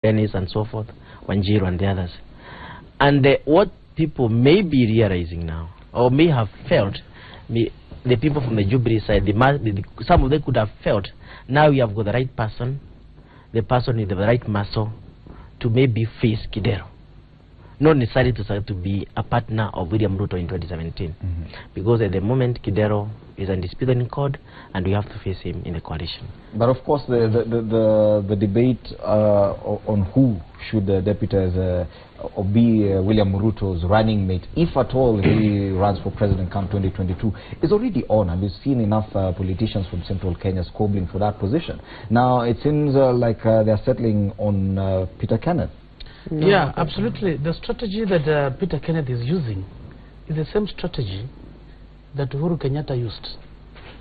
Dennis and so forth, Wanjiru and the others. And what people may be realizing now, or may have felt, the people from the Jubilee side, some of them could have felt, now we have got the right person, the person with the right muscle to maybe face Kidero. Not necessarily to be a partner of William Ruto in 2017. Because at the moment, Kidero is undisputed in court, and we have to face him in the coalition. But of course, the debate on who should deputize or be William Ruto's running mate, if at all he runs for president come 2022, is already on, and we've seen enough politicians from central Kenya squabbling for that position. Now it seems like they're settling on Peter Kenneth. No, yeah, absolutely. The strategy that Peter Kenneth is using is the same strategy that Uhuru Kenyatta used.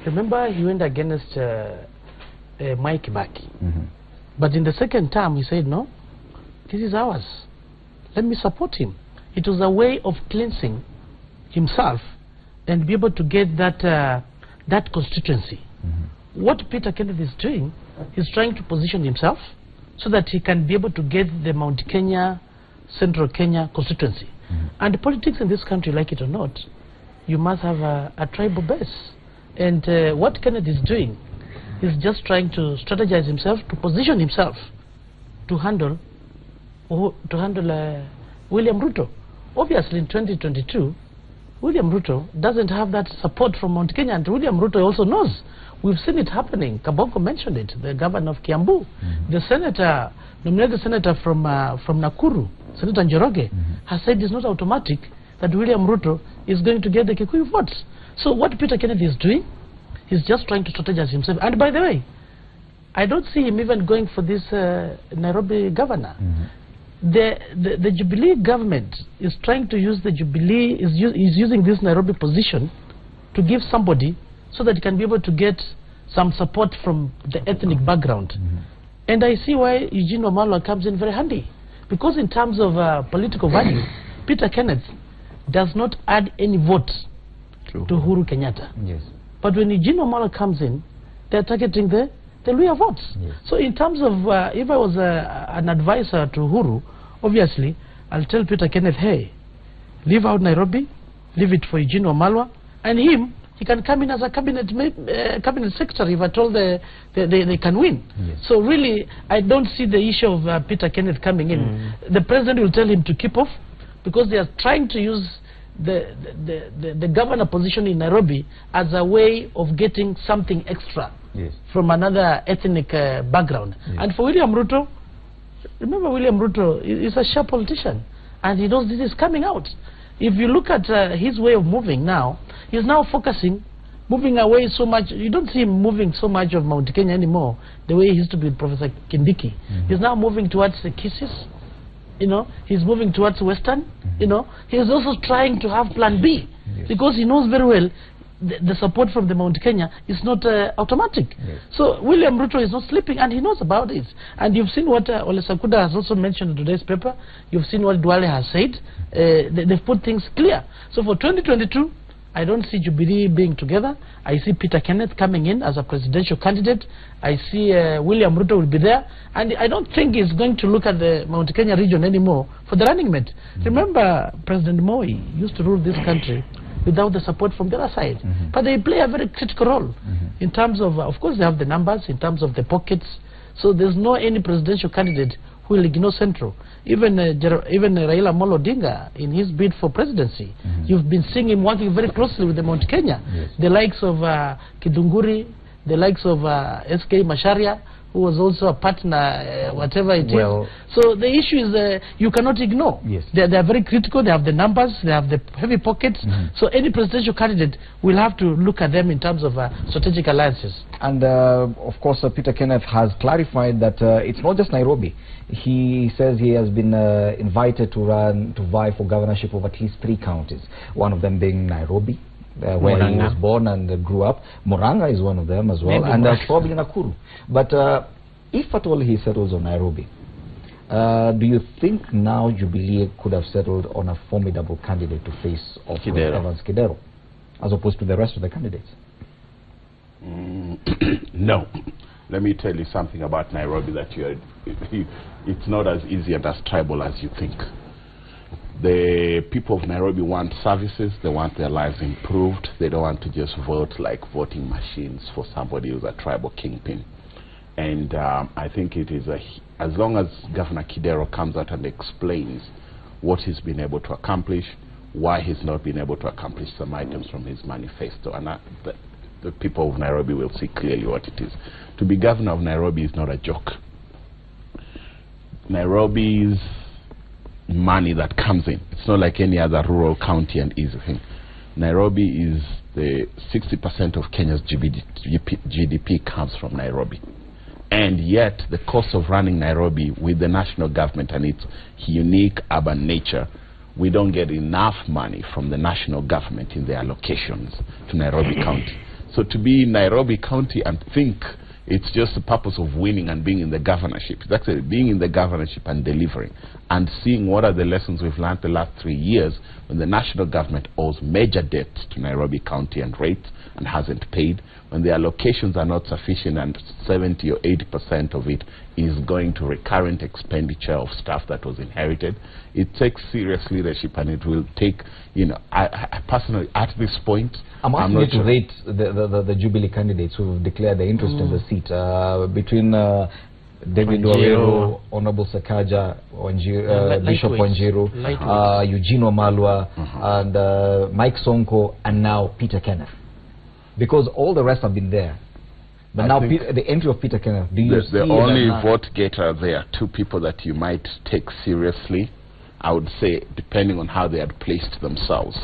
Remember, he went against Mike Kibaki. But in the second term, he said, no, this is ours. Let me support him. It was a way of cleansing himself and be able to get that, that constituency. What Peter Kenneth is doing, he's trying to position himself so that he can be able to get the Mount Kenya, Central Kenya constituency. And politics in this country, like it or not, you must have a tribal base. And what Kenneth is doing is just trying to strategize himself, to position himself to handle William Ruto. Obviously, in 2022, William Ruto doesn't have that support from Mount Kenya, and William Ruto also knows. We've seen it happening. Kabongo mentioned it, the governor of Kiambu. The senator, nominated senator from Nakuru, Senator Njoroge, has said it's not automatic that William Ruto is going to get the Kikuyu votes. So what Peter Kenneth is doing, he's just trying to strategize himself. And by the way, I don't see him even going for this Nairobi governor. The Jubilee government is trying to use the Jubilee, is using this Nairobi position to give somebody so that he can be able to get some support from the ethnic background. And I see why Eugene Wamalwa comes in very handy. Because in terms of political value, Peter Kenneth does not add any vote to Uhuru Kenyatta. But when Eugene Wamalwa comes in, they're targeting the Luhya votes. So in terms of, if I was an advisor to Uhuru, obviously, I'll tell Peter Kenneth, hey, leave out Nairobi, leave it for Eugene Wamalwa, and him, he can come in as a cabinet secretary if at all they can win. So really, I don't see the issue of Peter Kenneth coming in. The president will tell him to keep off, because they are trying to use the governor position in Nairobi as a way of getting something extra from another ethnic background. And for William Ruto, remember William Ruto is a sharp politician, and he knows this is coming out. If you look at his way of moving now, he's now focusing, moving away so much. You don't see him moving so much of Mount Kenya anymore, the way he used to be with Professor Kindiki. He's now moving towards the Kisses. You know, he's moving towards Western. You know, he's also trying to have plan B, because he knows very well the support from the Mount Kenya is not automatic. So William Ruto is not sleeping, and he knows about it. And you've seen what Ole Sakuda has also mentioned in today's paper. You've seen what Duale has said. They've put things clear. So for 2022, I don't see Jubilee being together. I see Peter Kenneth coming in as a presidential candidate. I see William Ruto will be there. And I don't think he's going to look at the Mount Kenya region anymore for the running mate. Remember, President Moi used to rule this country without the support from the other side. But they play a very critical role in terms of course, they have the numbers, in terms of the pockets. So there's no any presidential candidate who will ignore Central. Even Raila Amolo Odinga, in his bid for presidency, you've been seeing him working very closely with the Mount Kenya. The likes of Kidunguri, the likes of SK Macharia, who was also a partner, whatever it is. So the issue is you cannot ignore. They are very critical, they have the numbers, they have the heavy pockets. So any presidential candidate will have to look at them in terms of strategic alliances. And of course, Peter Kenneth has clarified that it's not just Nairobi. He says he has been invited to vie for governorship of at least 3 counties, one of them being Nairobi, where he was born and grew up. Murang'a is one of them as well, and probably Nakuru. But if at all he settles on Nairobi, do you think now Jubilee could have settled on a formidable candidate to face off with Evans Kidero, as opposed to the rest of the candidates? No. let me tell you something about Nairobi that it's not as easy and as tribal as you think. The people of Nairobi want services, they want their lives improved, they don't want to just vote like voting machines for somebody who's a tribal kingpin. And I think it is as long as Governor Kidero comes out and explains what he's been able to accomplish, why he's not been able to accomplish some items from his manifesto, and the people of Nairobi will see clearly what it is. To be governor of Nairobi is not a joke. Nairobi's money that comes in, it's not like any other rural county and easy thing. Nairobi is the 60% of Kenya's GDP comes from Nairobi. And yet the cost of running Nairobi with the national government and its unique urban nature, we don't get enough money from the national government in their allocations to Nairobi County. So to be in Nairobi County and think it's just the purpose of winning and being in the governorship, it's actually being in the governorship and delivering and seeing what are the lessons we've learned the last 3 years when the national government owes major debts to Nairobi County and rates and hasn't paid, when the allocations are not sufficient and 70 or 80% of it is going to recurrent expenditure of stuff that was inherited. It takes serious leadership, and it will take, you know, I personally, at this point, I'm asking you to rate the Jubilee candidates who have declared their interest in the seat between David Owero, Honorable Sakaja, Bishop Wanjiru, Eugene Wamalwa, and Mike Sonko, and now Peter Kenneth. Because all the rest have been there. But now the entry of Peter Kenneth, do you see the only vote getter there, two people that you might take seriously, I would say, depending on how they had placed themselves,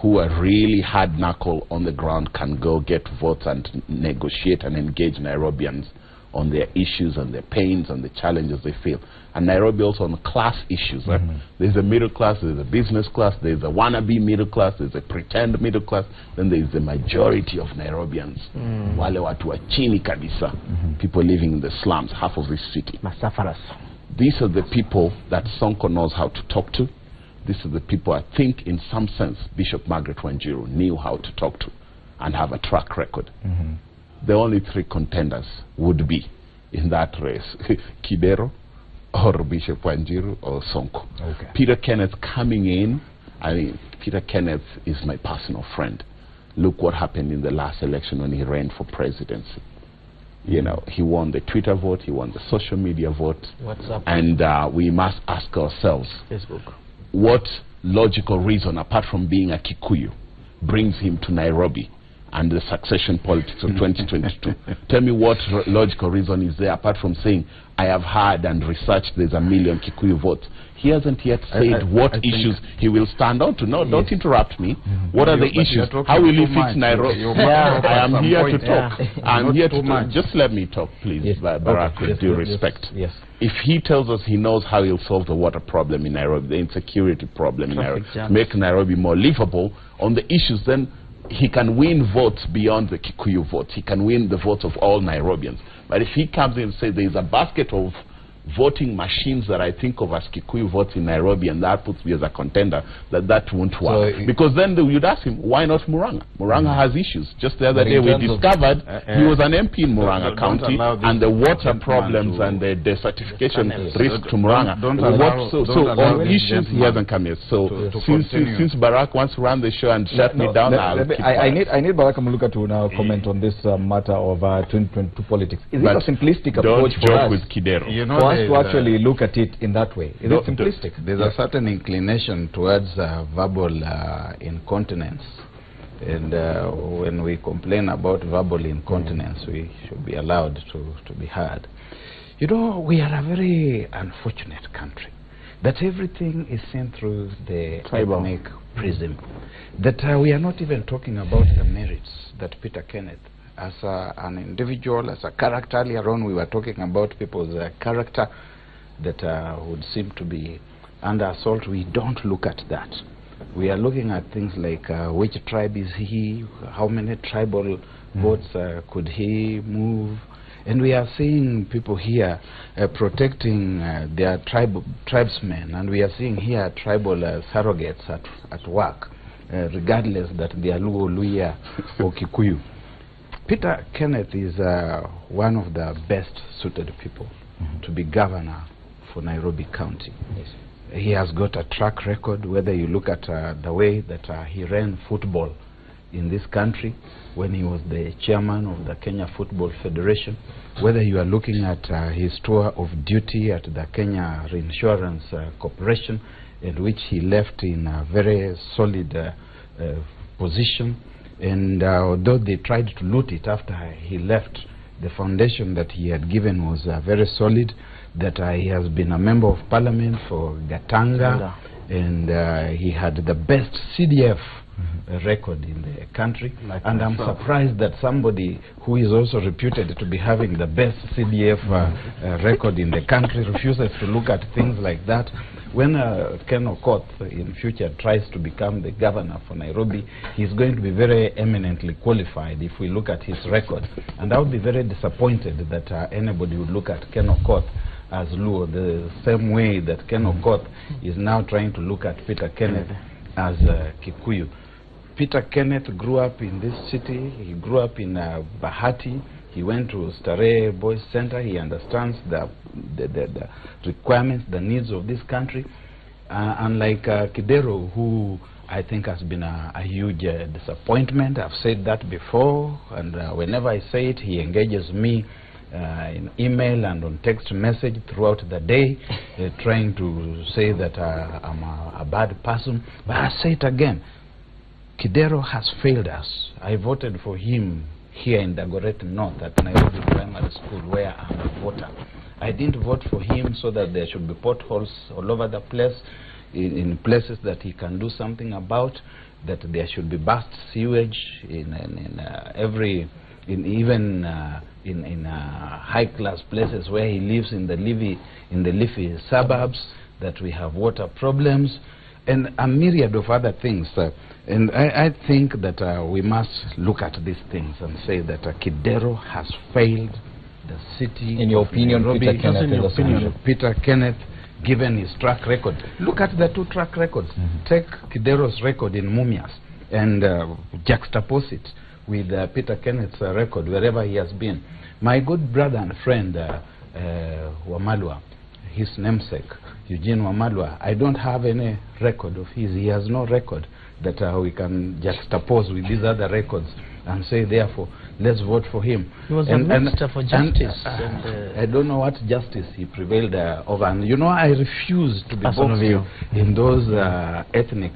who are really hard knuckle on the ground, can go get votes and negotiate and engage Nairobians on their issues and their pains and the challenges they feel. And Nairobi also on class issues. There's a middle class, there's a business class, there's a wannabe middle class, there's a pretend middle class, then there's the majority of Nairobians. Wale watu wa chini kabisa, people living in the slums, half of this city. Masafaras. These are the people that Sonko knows how to talk to. These are the people I think in some sense Bishop Margaret Wanjiru knew how to talk to and have a track record. The only three contenders would be in that race, Kidero, or Bishop Wanjiru, or Sonko. Peter Kenneth coming in, I mean, Peter Kenneth is my personal friend. Look what happened in the last election when he ran for presidency. You know, he won the Twitter vote, he won the social media vote. And we must ask ourselves, what logical reason, apart from being a Kikuyu, brings him to Nairobi and the succession politics of 2022. Tell me what logical reason is there, apart from saying, I have heard and researched there's 1 million Kikuyu votes. He hasn't yet said what issues he will stand on to. No, don't interrupt me. What are the issues? How will he fix Nairobi? I am here to talk. I'm here to talk. Just let me talk, please, Barack, with due respect. If he tells us he knows how he'll solve the water problem in Nairobi, the insecurity problem in Nairobi, make Nairobi more livable on the issues, then he can win votes beyond the Kikuyu votes. He can win the votes of all Nairobians. But if he comes in and says there's a basket of voting machines that I think of as Kikuyu votes in Nairobi, and that puts me as a contender, that won't work. So because then you'd ask him, why not Murang'a? Murang'a has issues. Just the other day we discovered he was an MP in Murang'a County, and the water problems and the desertification risk to Murang'a. So on issues he hasn't come yet. So since Barack wants to run the show and shut me down, I need Barack Muluka to now comment on this matter of 2022 politics. Is it a simplistic approach for us? Don't joke with Kidero. You know, to actually look at it in that way. Is it simplistic? There's a certain inclination towards verbal incontinence, and when we complain about verbal incontinence, we should be allowed to be heard. You know, we are a very unfortunate country, that everything is seen through the ethnic prism, that we are not even talking about the merits that Peter Kenneth, as an individual, as a character. Earlier on we were talking about people's character that would seem to be under assault. We don't look at that. We are looking at things like which tribe is he, how many tribal votes could he move, and we are seeing people here protecting their tribesmen, and we are seeing here tribal surrogates at work, regardless that they are Luo, Luhya or Kikuyu. Peter Kenneth is one of the best suited people to be governor for Nairobi County. Yes. He has got a track record, whether you look at the way that he ran football in this country when he was the chairman of the Kenya Football Federation, whether you are looking at his tour of duty at the Kenya Reinsurance Corporation, in which he left in a very solid position. And although they tried to loot it after he left, the foundation that he had given was very solid, that he has been a member of parliament for Gatanga, and he had the best CDF record in the country. And I'm surprised that somebody who is also reputed to be having the best CDF record in the country refuses to look at things like that. When Ken Okoth in future tries to become the governor for Nairobi, he's going to be very eminently qualified if we look at his record. And I would be very disappointed that anybody would look at Ken Okoth as Luo, the same way that Ken Okoth is now trying to look at Peter Kenneth as Kikuyu. Peter Kenneth grew up in this city. He grew up in Bahati. He went to Starehe Boys Center. He understands the requirements, the needs of this country. Unlike Kidero, who I think has been a huge disappointment. I've said that before, and whenever I say it, he engages me in email and on text message throughout the day, trying to say that I'm a bad person. But I say it again, Kidero has failed us. I voted for him here in Dagoretti North at Nairobi Primary School, where I'm a voter. I didn't vote for him so that there should be potholes all over the place, in places that he can do something about, that there should be burst sewage in high-class places where he lives in the leafy suburbs, that we have water problems, and a myriad of other things. And I think that we must look at these things and say that Kidero has failed the city. In your opinion, Nairobi, Peter Kenneth is a solution? Peter Kenneth, given his track record. Look at the two track records. Take Kidero's record in Mumias and juxtapose it with Peter Kenneth's record wherever he has been. My good brother and friend Wamalwa, his namesake, Eugene Wamalwa, I don't have any record of his. He has no record that we can juxtapose with these other records and say, therefore, let's vote for him. He was a minister for justice. I don't know what justice he prevailed over. And you know, I refuse to be boxed in those ethnic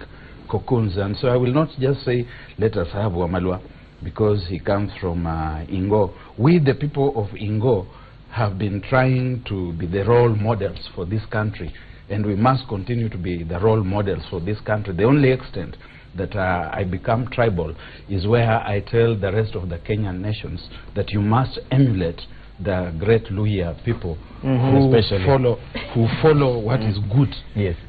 cocoons. And so I will not just say, let us have Wamalwa, because he comes from Ingo. We, the people of Ingo, have been trying to be the role models for this country, and we must continue to be the role models for this country. The only extent that I become tribal is where I tell the rest of the Kenyan nations that you must emulate the great Luhya people who follow what is good,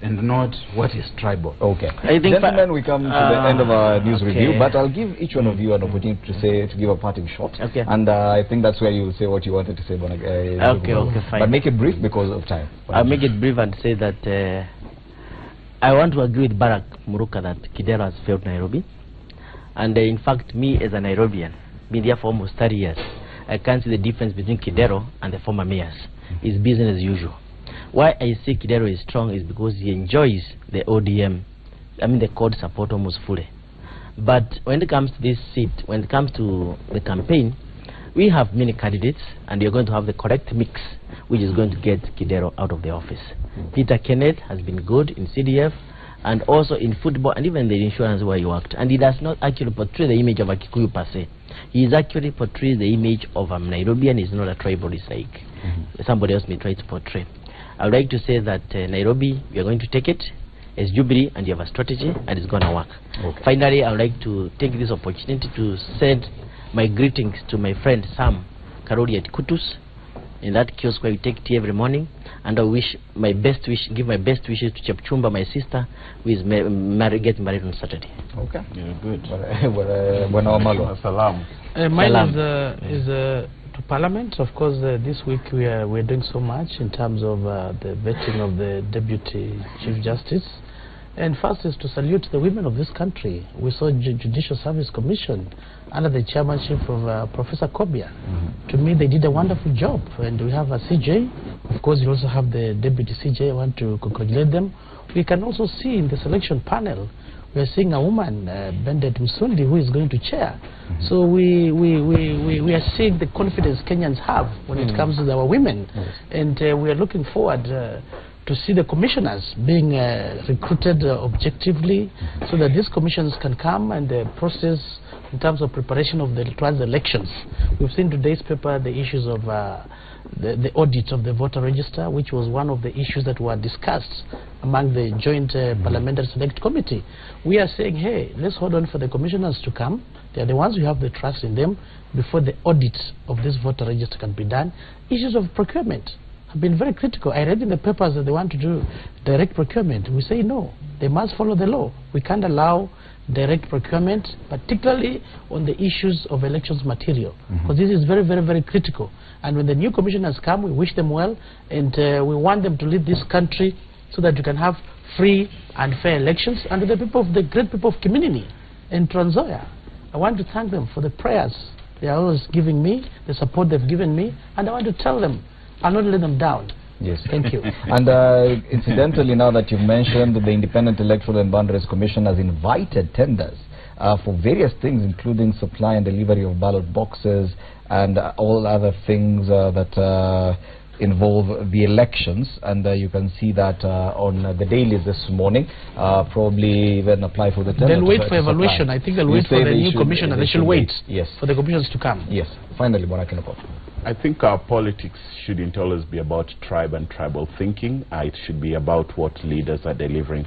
and not what is tribal. Okay. Gentlemen, we come to the end of our news review, but I'll give each one of you an opportunity to give a parting shot. Okay. And I think that's where you'll say what you wanted to say. Okay, fine. But make it brief because of time. I'll make it brief and say that I want to agree with Barack Muruka that Kidero has failed Nairobi. And in fact, me as a Nairobian, been there for almost 30 years, I can't see the difference between Kidero and the former mayors. It's business as usual. Why I say Kidero is strong is because he enjoys the ODM, the CORD support almost fully. But when it comes to this seat, when it comes to the campaign, we have many candidates, and you're going to have the correct mix, which is going to get Kidero out of the office. Peter Kenneth has been good in CDF, and also in football, and even the insurance where he worked. And he does not actually portray the image of a Kikuyu per se. He is actually portrays the image of a Nairobian. He's not a tribalist like somebody else may try to portray. I would like to say that Nairobi, we are going to take it as Jubilee, and you have a strategy, and it's going to work. Okay. Finally, I would like to take this opportunity to send my greetings to my friend Sam Karori at Kutus, in that kiosk where we take tea every morning, and I wish my best give my best wishes to Chepchumba, my sister, who is getting married on Saturday. Okay. Yeah, good. Salam. Mine is to Parliament. Of course, this week we're doing so much in terms of the vetting of the Deputy Chief Justice. And first is to salute the women of this country. We saw Judicial Service Commission under the chairmanship of Professor Kobia. To me, they did a wonderful job. And we have a CJ. Of course, you also have the Deputy CJ. I want to congratulate them. We can also see in the selection panel, we are seeing a woman, Bendet Musundi, who is going to chair. So we are seeing the confidence Kenyans have when it comes to our women. And we are looking forward to see the commissioners being recruited objectively, so that these commissions can come and the process in terms of preparation of the trans elections. We've seen today's paper the issues of the audit of the voter register, which was one of the issues that were discussed among the joint parliamentary select committee. We are saying, hey, let's hold on for the commissioners to come. They are the ones who have the trust in them before the audit of this voter register can be done. Issues of procurement have been very critical. I read in the papers that they want to do direct procurement. We say no, they must follow the law. We can't allow direct procurement, particularly on the issues of elections material, because this is very, very, very critical. And when the new commissioners come, we wish them well, and we want them to lead this country so that you can have free and fair elections. And the people of the great people of Kiminini and Trans Nzoia, I want to thank them for the prayers they are always giving me, the support they've given me, and I want to tell them, I'll not let them down. Yes. Thank you. And incidentally, now that you've mentioned, the Independent Electoral and Boundaries Commission has invited tenders for various things, including supply and delivery of ballot boxes and all other things that involve the elections. And you can see that on the dailies this morning. Probably even apply for the tender. They'll wait for evaluation. I think they'll wait for the new commissioner. They should wait for the commissioners to come. Yes. Finally, Bwana Kinoko. I think our politics shouldn't always be about tribe and tribal thinking. It should be about what leaders are delivering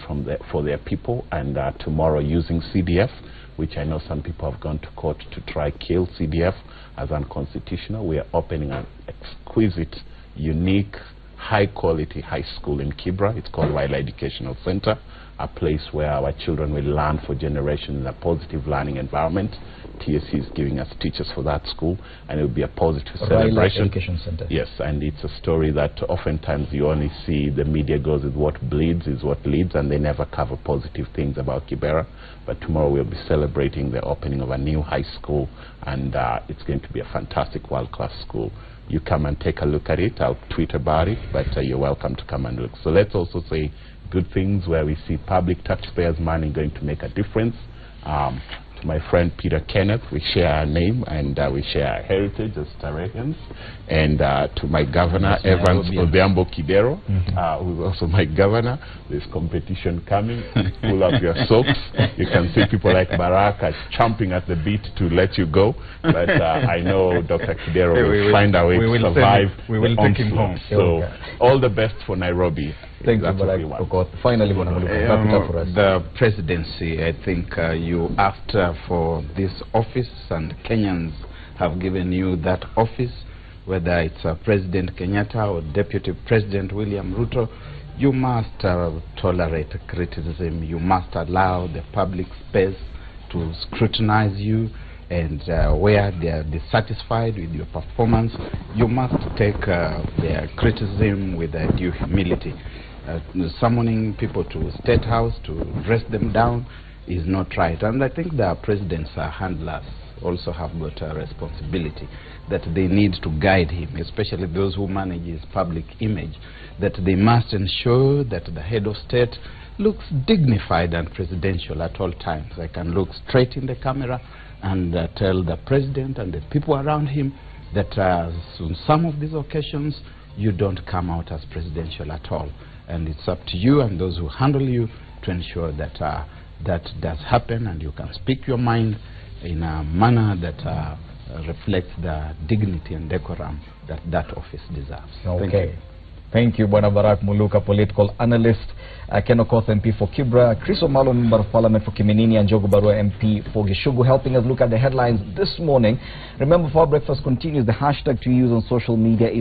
for their people, and tomorrow using CDF, which I know some people have gone to court to try kill CDF as unconstitutional. We are opening an exquisite, unique, high-quality high school in Kibra. It's called Wildlife Educational Center, a place where our children will learn for generations in a positive learning environment. TSC is giving us teachers for that school, and it will be a positive celebration. Education Center. Yes, and it's a story that oftentimes you only see the media goes with what bleeds is what leads, and they never cover positive things about Kibera. But tomorrow we'll be celebrating the opening of a new high school, and it's going to be a fantastic world-class school. You come and take a look at it. I'll tweet about it, but you're welcome to come and look. So let's also say good things where we see public taxpayers' money going to make a difference. To my friend Peter Kenneth, we share our name and we share our heritage as Tarakians. And to my governor, Evans Odhiambo Kidero, who's also my governor, there's competition coming. Pull up your socks. You can see people like Baraka chomping at the bit to let you go. But I know Dr. Kidero will find a way to survive. We will take him home. So all the best for Nairobi. Thank you, Bwana. Finally, wrap it up for us. The presidency, I think you asked for this office, and Kenyans have given you that office, whether it's President Kenyatta or Deputy President William Ruto. You must tolerate criticism. You must allow the public space to scrutinize you, and where they are dissatisfied with your performance, you must take their criticism with due humility. Summoning people to State House to dress them down is not right. And I think the president's handlers also have got a responsibility that they need to guide him, especially those who manage his public image, that they must ensure that the head of state looks dignified and presidential at all times. I can look straight in the camera and tell the president and the people around him that on some of these occasions you don't come out as presidential at all. And it's up to you and those who handle you to ensure that that does happen, and you can speak your mind in a manner that reflects the dignity and decorum that that office deserves. Okay. Thank you, Bwana Barak Muluka, political analyst, Ken Okoth, MP for Kibra, Chris Omalo, Member of Parliament for Kiminini, and Njogu Barua, MP for Gishugu, helping us look at the headlines this morning. Remember, before breakfast continues, the hashtag to use on social media is